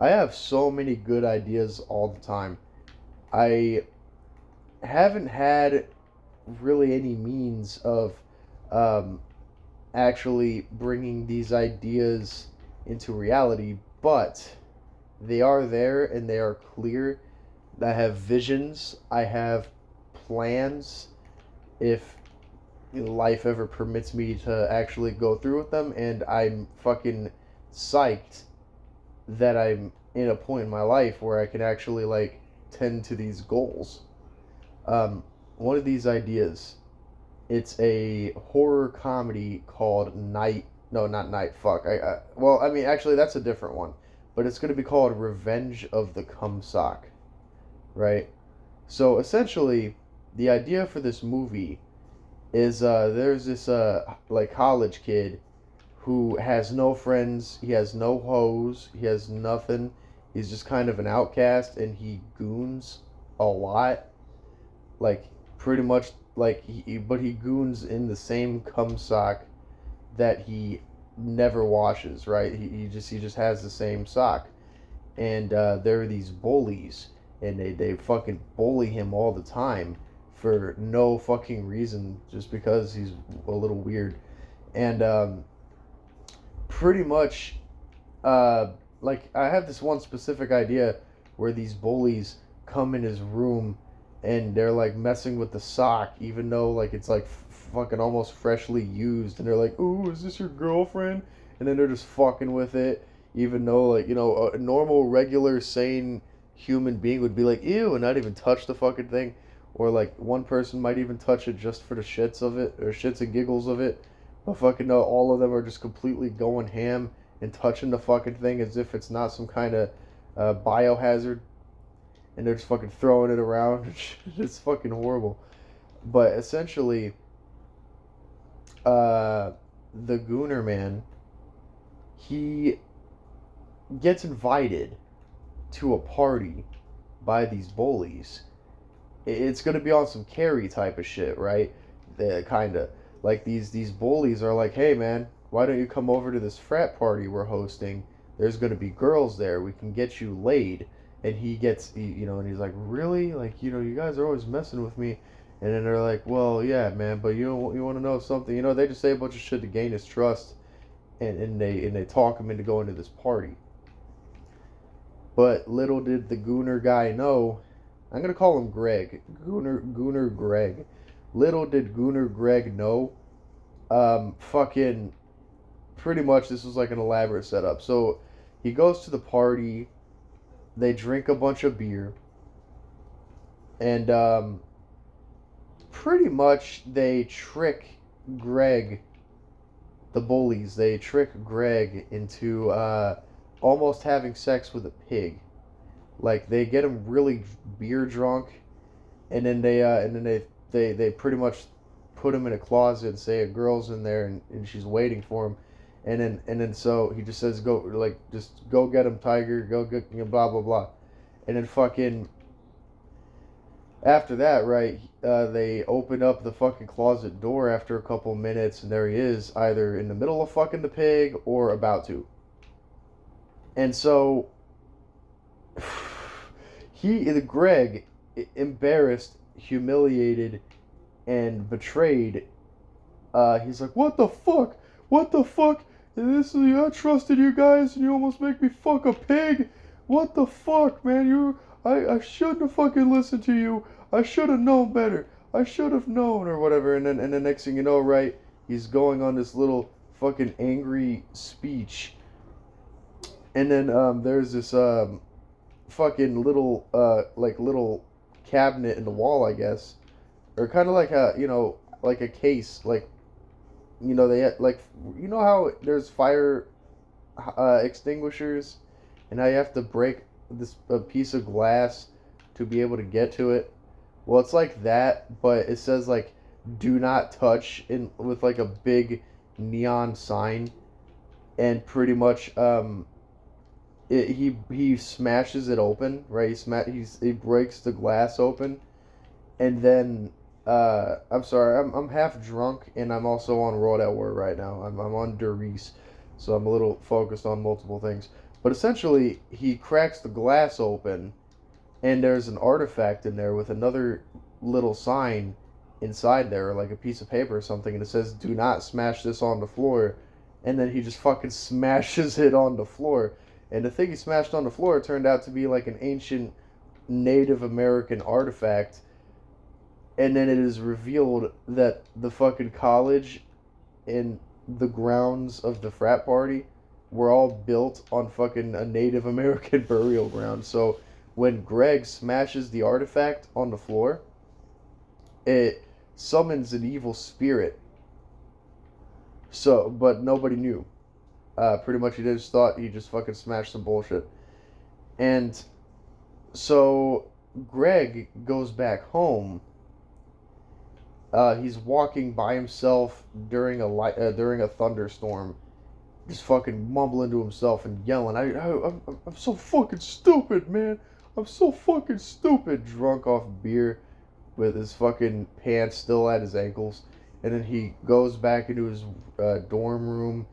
I have so many good ideas all the time. I haven't had really any means of um, actually bringing these ideas into reality, but they are there and they are clear. I have visions, I have plans if life ever permits me to actually go through with them, and I'm fucking psyched that I'm in a point in my life where I can actually like tend to these goals. Um, One of these ideas, it's a horror comedy called Night. No, not Night. Fuck. Well, I mean, actually, that's a different one, but it's gonna be called Revenge of the Cumsock, right? So essentially, the idea for this movie is there's this like college kid who has no friends, he has no hoes, he has nothing. He's just kind of an outcast, and he goons a lot, like pretty much like but he goons in the same cum sock that he never washes, right? He just has the same sock, and there are these bullies, and they fucking bully him all the time for no fucking reason, just because he's a little weird, and pretty much uh, like I have this one specific idea where these bullies come in his room and they're like messing with the sock, even though like it's like fucking almost freshly used, and they're like, "Ooh, is this your girlfriend?" And then they're just fucking with it, even though like a normal, regular, sane human being would be like, "Ew," and not even touch the fucking thing, or like one person might even touch it just for the shits of it or shits and giggles of it, but fucking no, all of them are just completely going ham and touching the fucking thing as if it's not some kind of biohazard, and they're just fucking throwing it around. It's fucking horrible. But essentially, uh, the Gooner man, he gets invited to a party by these bullies. It's gonna be on some Carrie type of shit, right? The kind of like these bullies are like, "Hey man, why don't you come over to this frat party we're hosting? There's gonna be girls there. We can get you laid." And and he's like, "Really? Like, you guys are always messing with me." And then they're like, "Well, yeah, man, but you want to know something? They just say a bunch of shit to gain his trust, and they talk him into going to this party." But little did the Gooner guy know, I'm gonna call him Greg. Gooner Greg. Little did Gooner Greg know, fucking pretty much this was like an elaborate setup. So he goes to the party, they drink a bunch of beer, and pretty much they trick Greg, the bullies, they trick Greg into almost having sex with a pig. Like they get him really beer drunk, and then they pretty much put him in a closet and say a girl's in there, and she's waiting for him, and then so he just says, go, like, just go get him, Tiger, go get, blah blah blah. And then fucking after that, right, they open up the fucking closet door after a couple minutes, and there he is, either in the middle of fucking the pig or about to. And so the Greg, embarrassed, humiliated, and betrayed, he's like, "What the fuck? What the fuck? I trusted you guys, and you almost make me fuck a pig. What the fuck, man? I shouldn't have fucking listened to you. I should have known better. I should have known," or whatever. And the next thing you know, right, he's going on this little fucking angry speech, and then there's this fucking little little cabinet in the wall, I guess, or kind of like like a case, like, they had, like, how there's fire extinguishers, and how you have to break this a piece of glass to be able to get to it. Well, it's like that, but it says like "Do not touch" in with like a big neon sign, and pretty much he smashes it open, right? He breaks the glass open, and then I'm sorry, I'm half drunk, and I'm also on Raw at War right now. I'm on Derice, so I'm a little focused on multiple things. But essentially, he cracks the glass open, and there's an artifact in there with another little sign inside there, like a piece of paper or something, and it says, "Do not smash this on the floor." And then he just fucking smashes it on the floor. And the thing he smashed on the floor turned out to be like an ancient Native American artifact. And then it is revealed that the fucking college and the grounds of the frat party were all built on fucking a Native American burial ground. So when Greg smashes the artifact on the floor, it summons an evil spirit. So, but nobody knew. Pretty much, he just thought he just fucking smashed some bullshit. And so Greg goes back home. He's walking by himself during a thunderstorm, just fucking mumbling to himself and yelling, I'm so fucking stupid, man. I'm so fucking stupid." Drunk off beer, with his fucking pants still at his ankles. And then he goes back into his dorm room,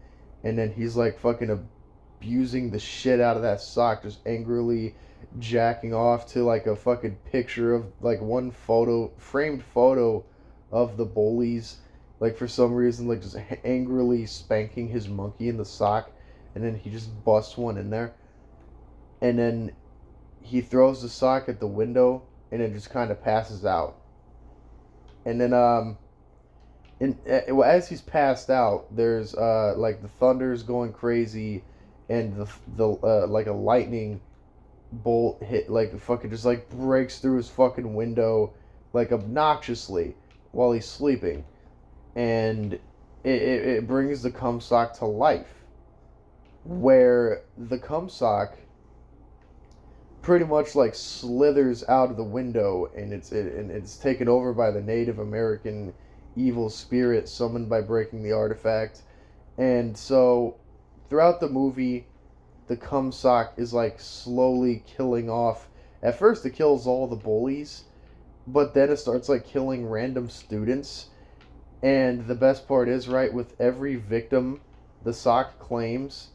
and then he's like fucking abusing the shit out of that sock, just angrily jacking off to like a fucking picture of like one framed photo of the bullies, like for some reason, like just angrily spanking his monkey in the sock. And then he just busts one in there, and then he throws the sock at the window, and it just kind of passes out. And then as he's passed out, there's like the thunder's going crazy, and the like a lightning bolt hit, like fucking just like breaks through his fucking window, like obnoxiously, while he's sleeping. And it brings the Comstock to life, where the Comstock pretty much like slithers out of the window, and it's taken over by the Native American evil spirit summoned by breaking the artifact. And so throughout the movie, the Comstock is like slowly killing off. At first, it kills all the bullies, but then it starts like killing random students. And the best part is, right, with every victim the sock claims,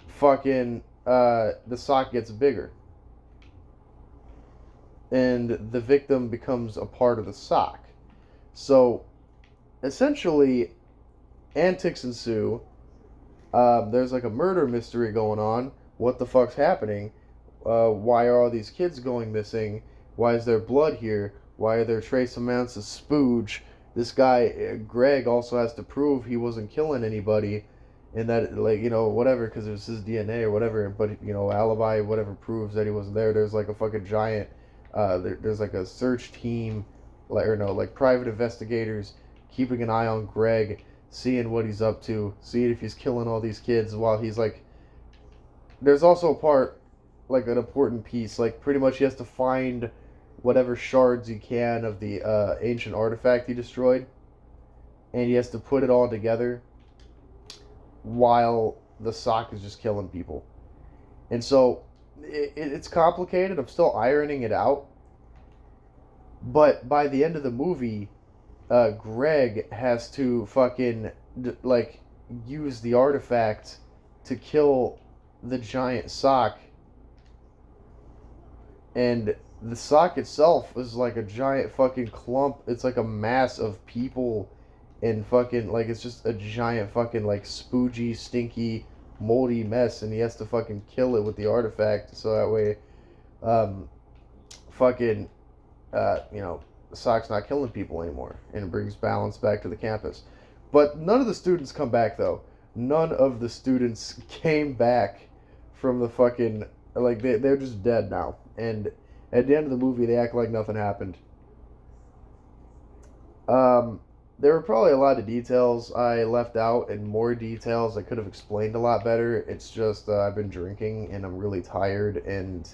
fucking the sock gets bigger, and the victim becomes a part of the sock. So essentially, antics ensue. There's like a murder mystery going on. What the fuck's happening? Why are all these kids going missing? Why is there blood here? Why are there trace amounts of spooge? This guy, Greg, also has to prove he wasn't killing anybody, and that, like, whatever, because it was his DNA or whatever. But, alibi, whatever, proves that he wasn't there. There's like a fucking giant, there's like a search team, like, or no, like private investigators keeping an eye on Greg, seeing what he's up to, seeing if he's killing all these kids while he's like. There's also a part, like an important piece, like pretty much he has to find whatever shards he can of the ancient artifact he destroyed, and he has to put it all together while the sock is just killing people. And so it's complicated. I'm still ironing it out. But by the end of the movie, Greg has to fucking like use the artifact to kill the giant sock, and the sock itself is like a giant fucking clump. It's like a mass of people, and fucking like it's just a giant fucking like spoogy, stinky, moldy mess, and he has to fucking kill it with the artifact so that way, um, fucking, the sock's not killing people anymore, and it brings balance back to the campus. But none of the students come back though. None of the students came back from the fucking, like they're just dead now. And at the end of the movie, they act like nothing happened. There were probably a lot of details I left out, and more details I could have explained a lot better. It's just I've been drinking and I'm really tired, and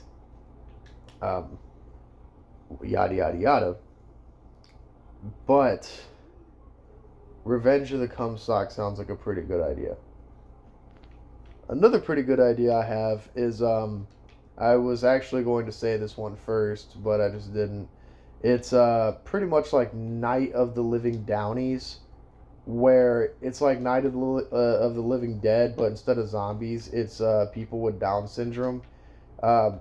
um, yada yada yada. But Revenge of the Comstock sounds like a pretty good idea. Another pretty good idea I have is I was actually going to say this one first, but I just didn't. It's pretty much like Night of the Living Downies, where it's like Night of the Living Dead, but instead of zombies, it's people with Down syndrome. Uh,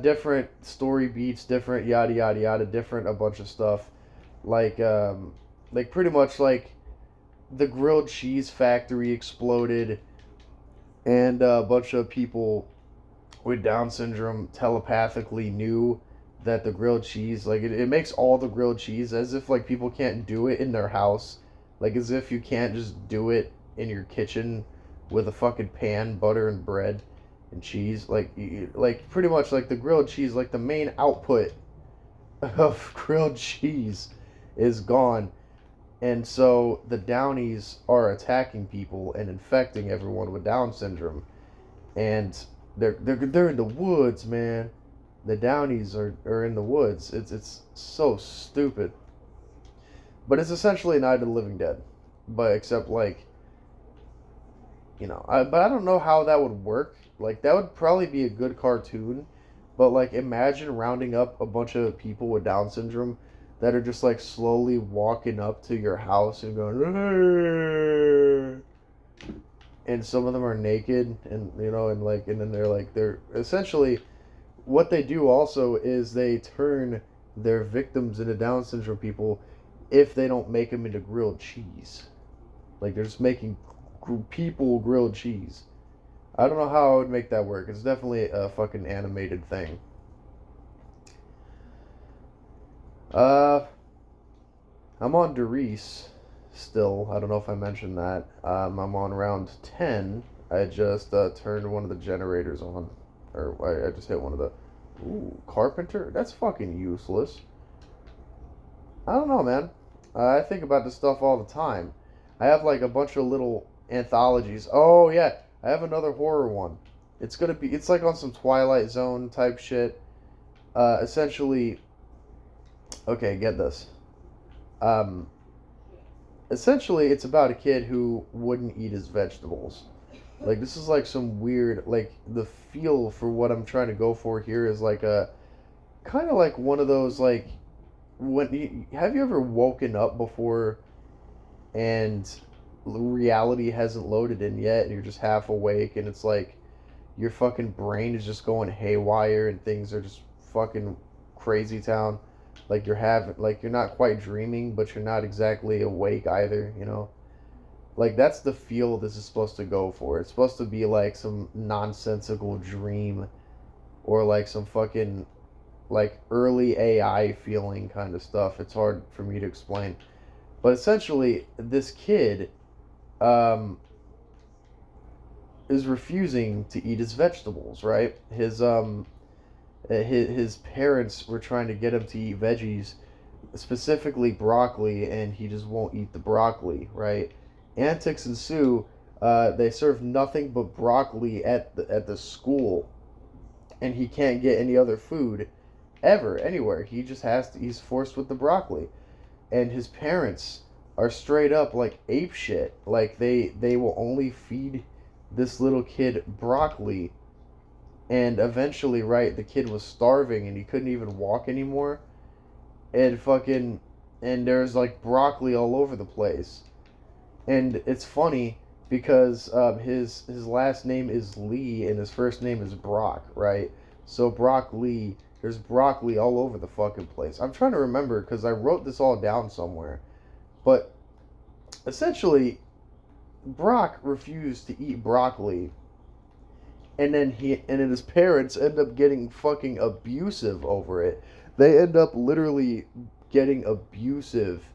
Different story beats, different yada yada yada, different a bunch of stuff. Like like pretty much like the grilled cheese factory exploded, and a bunch of people with Down syndrome telepathically knew that the grilled cheese, like it makes all the grilled cheese as if like people can't do it in their house, like as if you can't just do it in your kitchen with a fucking pan, butter and bread and cheese, like like pretty much like the grilled cheese, like the main output of grilled cheese is gone. And so the Downies are attacking people and infecting everyone with Down syndrome, and they're in the woods, man. The Downies are in the woods. It's so stupid. But it's essentially Night of the Living Dead. But except like, but I don't know how that would work. Like that would probably be a good cartoon, but like imagine rounding up a bunch of people with Down syndrome that are just like slowly walking up to your house and going, and some of them are naked, and and like, and then they're essentially, what they do also is they turn their victims into Down syndrome people if they don't make them into grilled cheese. Like they're just making people grilled cheese. I don't know how I would make that work. It's definitely a fucking animated thing. Uh, I'm on Derice still. I don't know if I mentioned that. I'm on round 10. I just turned one of the generators on. Or I just hit one of the... Ooh, Carpenter? That's fucking useless. I don't know, man. I think about this stuff all the time. I have like a bunch of little anthologies. Oh, yeah. I have another horror one. It's like on some Twilight Zone type shit. Essentially, okay, get this. Um, Essentially, it's about a kid who wouldn't eat his vegetables. Like this is like some weird, like the feel for what I'm trying to go for here is like a kind of like one of those like have you ever woken up before and reality hasn't loaded in yet and you're just half awake and it's like your fucking brain is just going haywire and things are just fucking crazy town, like you're not quite dreaming but you're not exactly awake either. Like that's the feel this is supposed to go for. It's supposed to be like some nonsensical dream or like some fucking like early AI feeling kind of stuff. It's hard for me to explain. But essentially this kid um is refusing to eat his vegetables, right? His parents were trying to get him to eat veggies, specifically broccoli, and he just won't eat the broccoli, right? Antics ensue. They serve nothing but broccoli at the school, and he can't get any other food ever anywhere. He just he's forced with the broccoli, and his parents are straight up like ape shit. Like they will only feed this little kid broccoli, and eventually, right, the kid was starving and he couldn't even walk anymore, and fucking, and there's like broccoli all over the place. And it's funny because his last name is Lee and his first name is Brock, right? So Brock Lee, there's broccoli all over the fucking place. I'm trying to remember because I wrote this all down somewhere, but essentially, Brock refused to eat broccoli, and then his parents end up getting fucking abusive over it. They end up literally getting abusive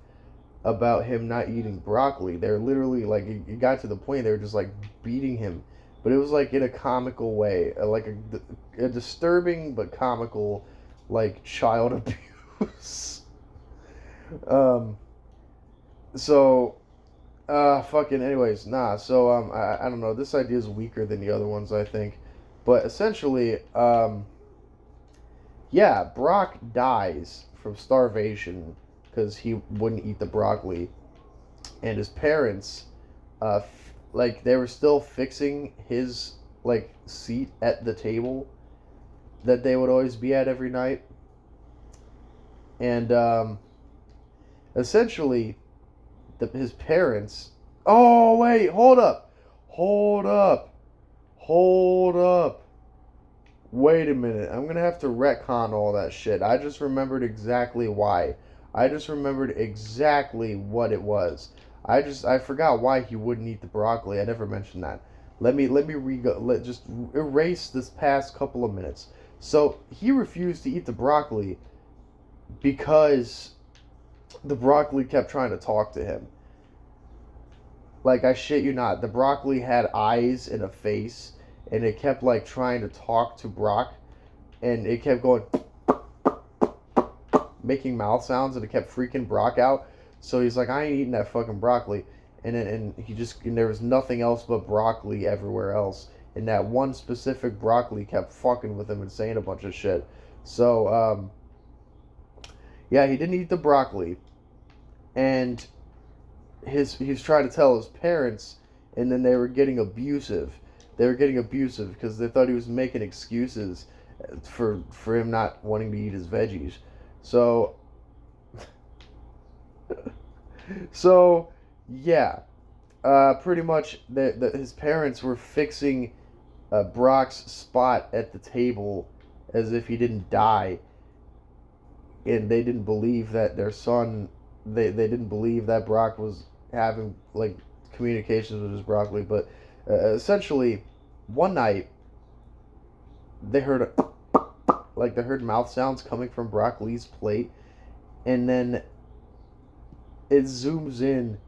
about him not eating broccoli. They're literally like it got to the point they were just like beating him, but it was like in a comical way, like a disturbing but comical, like child abuse. um. So, fucking. Anyways, nah. So I don't know. This idea is weaker than the other ones, I think, but essentially, yeah, Brock dies from starvation because he wouldn't eat the broccoli, and his parents, like they were still fixing his like seat at the table that they would always be at every night, and essentially his parents. Oh wait, hold up, hold up, hold up. Wait a minute. I'm gonna have to retcon all that shit. I just remembered exactly why. I just remembered exactly what it was. I forgot why he wouldn't eat the broccoli. I never mentioned that. Let me let just erase this past couple of minutes. So he refused to eat the broccoli because the broccoli kept trying to talk to him. Like, I shit you not, the broccoli had eyes and a face, and it kept like trying to talk to Brock, and it kept going, making mouth sounds, and it kept freaking Brock out. So he's like, I ain't eating that fucking broccoli, and he just, and there was nothing else but broccoli everywhere else, and that one specific broccoli kept fucking with him and saying a bunch of shit. So yeah, he didn't eat the broccoli, and he was trying to tell his parents, and then they were getting abusive. They were getting abusive because they thought he was making excuses for him not wanting to eat his veggies. So so yeah, pretty much his parents were fixing Brock's spot at the table as if he didn't die, and they didn't believe that their son. They didn't believe that Brock was having like communications with his broccoli, but essentially, one night they heard they heard mouth sounds coming from Broccoli's plate, and then it zooms in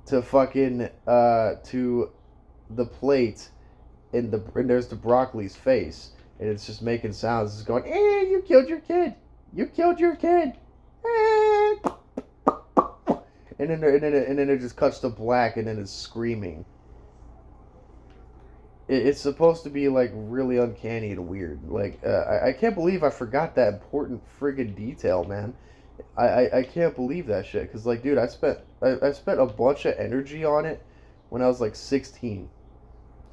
to fucking to the plate, and there's the broccoli's face, and it's just making sounds. It's going, you killed your kid, you killed your kid, and then it just cuts to black, and then it's screaming. It's supposed to be like really uncanny and weird. Like I can't believe I forgot that important friggin' detail, man. I can't believe that shit. Cause like, dude, I spent a bunch of energy on it when I was like 16.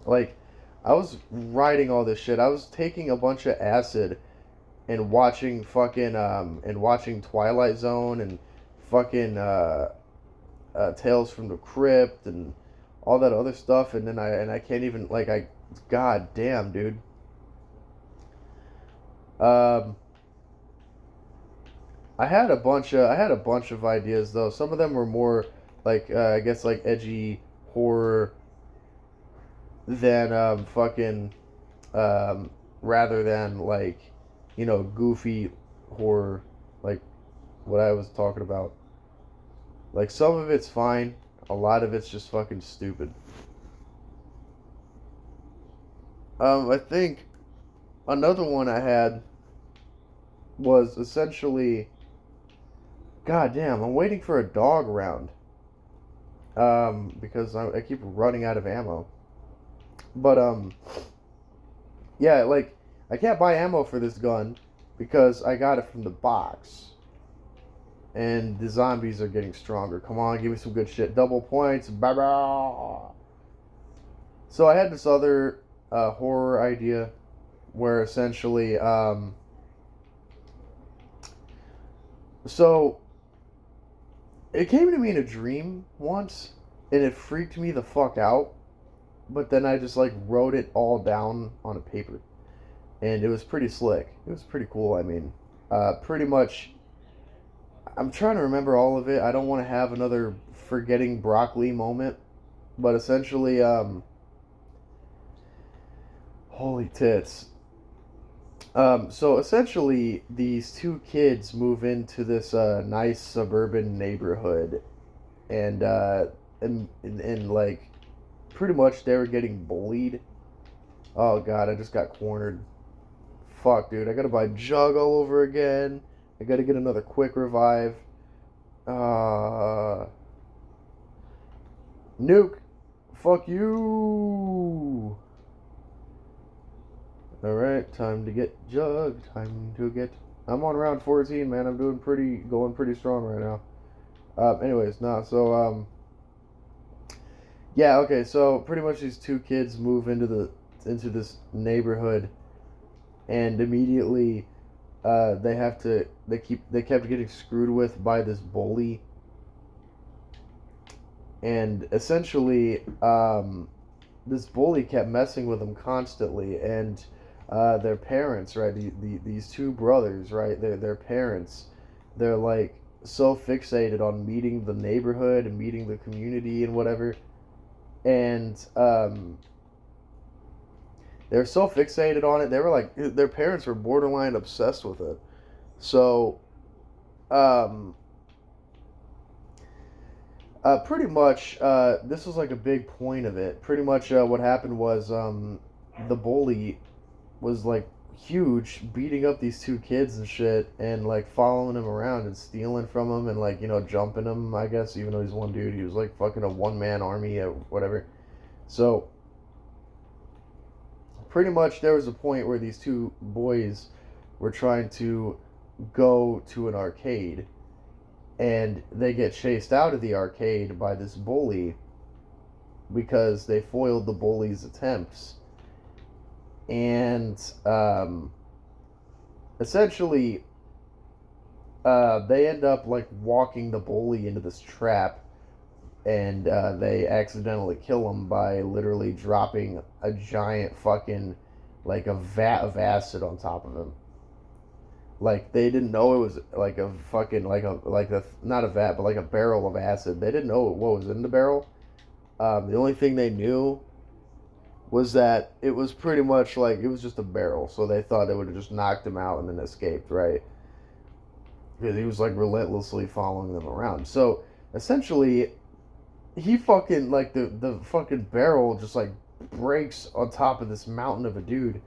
Like, I was writing all this shit. I was taking a bunch of acid and watching fucking and watching Twilight Zone and fucking Tales from the Crypt and all that other stuff, and then I can't even like I, god damn, dude. Um, I had a bunch of ideas though. Some of them were more like I guess like edgy horror than fucking um, rather than like goofy horror like what I was talking about. Like some of it's fine, a lot of it's just fucking stupid. I think another one I had was essentially, god damn, I'm waiting for a dog round. Because I keep running out of ammo. But yeah, like I can't buy ammo for this gun because I got it from the box. And the zombies are getting stronger. Come on, give me some good shit. Double points. Bah. So I had this other horror idea where essentially, so it came to me in a dream once, and it freaked me the fuck out. But then I just like wrote it all down on a paper, and it was pretty slick. It was pretty cool. I mean, pretty much. I'm trying to remember all of it. I don't want to have another forgetting broccoli moment, but essentially, holy tits. So essentially, these two kids move into this nice suburban neighborhood, and and like pretty much they were getting bullied. Oh god, I just got cornered. Fuck, dude, I gotta buy Jug all over again. I gotta get another quick revive. Uh, Nuke, fuck you. All right, time to get Jug. Time to get. I'm on round 14, man. I'm going pretty strong right now. Anyways, nah. So yeah, okay. So pretty much these two kids move into this neighborhood, and immediately they kept getting screwed with by this bully, And essentially, this bully kept messing with them constantly, and their parents, right? These two brothers, right? Their parents, they're like so fixated on meeting the neighborhood and meeting the community and whatever, and they're so fixated on it. They were like their parents were borderline obsessed with it. So, um, pretty much, this was like a big point of it. Pretty much, what happened was the bully was like huge, beating up these two kids and shit, and like following them around and stealing from them and like jumping them. I guess even though he's one dude, he was like fucking a one man army or whatever. So pretty much, there was a point where these two boys were trying to go to an arcade, and they get chased out of the arcade by this bully because they foiled the bully's attempts. And essentially, they end up like walking the bully into this trap, and they accidentally kill him by literally dropping a giant fucking like a vat of acid on top of him. Like they didn't know it was like a fucking like a not a vat but like a barrel of acid. They didn't know what was in the barrel. The only thing they knew was that it was pretty much like it was just a barrel. So they thought they would have just knocked him out and then escaped, right? Because he was like relentlessly following them around. So essentially, he fucking like the fucking barrel just like breaks on top of this mountain of a dude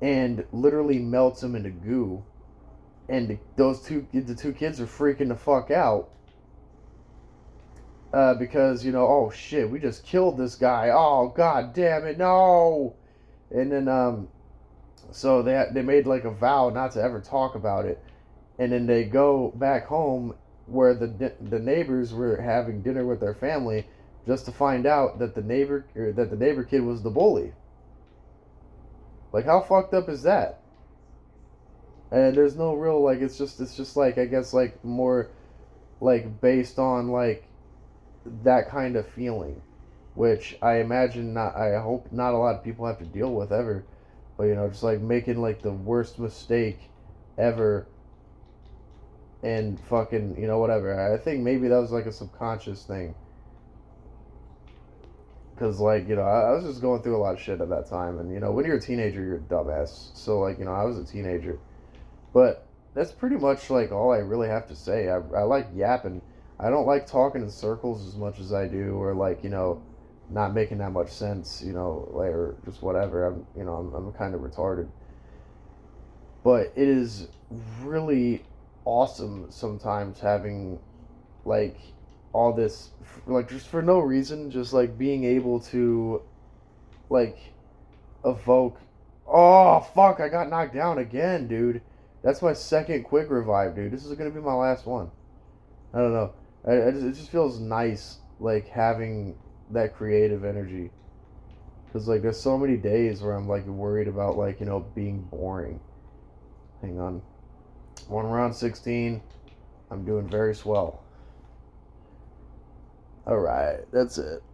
and literally melts him into goo. And the two kids are freaking the fuck out because oh shit, we just killed this guy. Oh god damn it, no! And then so they made like a vow not to ever talk about it, and then they go back home where the neighbors were having dinner with their family, just to find out that the neighbor kid was the bully. Like how fucked up is that? And there's no real like it's just like I guess like more like based on like that kind of feeling, which I imagine not. I hope not a lot of people have to deal with ever. But just like making like the worst mistake ever, and fucking whatever. I think maybe that was like a subconscious thing, because like I was just going through a lot of shit at that time, and when you're a teenager you're a dumbass. So like I was a teenager, but that's pretty much like all I really have to say. I like yapping. I don't like talking in circles as much as I do, or like not making that much sense. Like, or just whatever. I'm kind of retarded, but it is really awesome sometimes having like all this like just for no reason, just like being able to like evoke. Oh fuck! I got knocked down again, dude. That's my second quick revive, dude. This is gonna be my last one. I don't know. It just feels nice, like having that creative energy. Cause like there's so many days where I'm like worried about like being boring. Hang on. One round 16. I'm doing very swell. All right, that's it.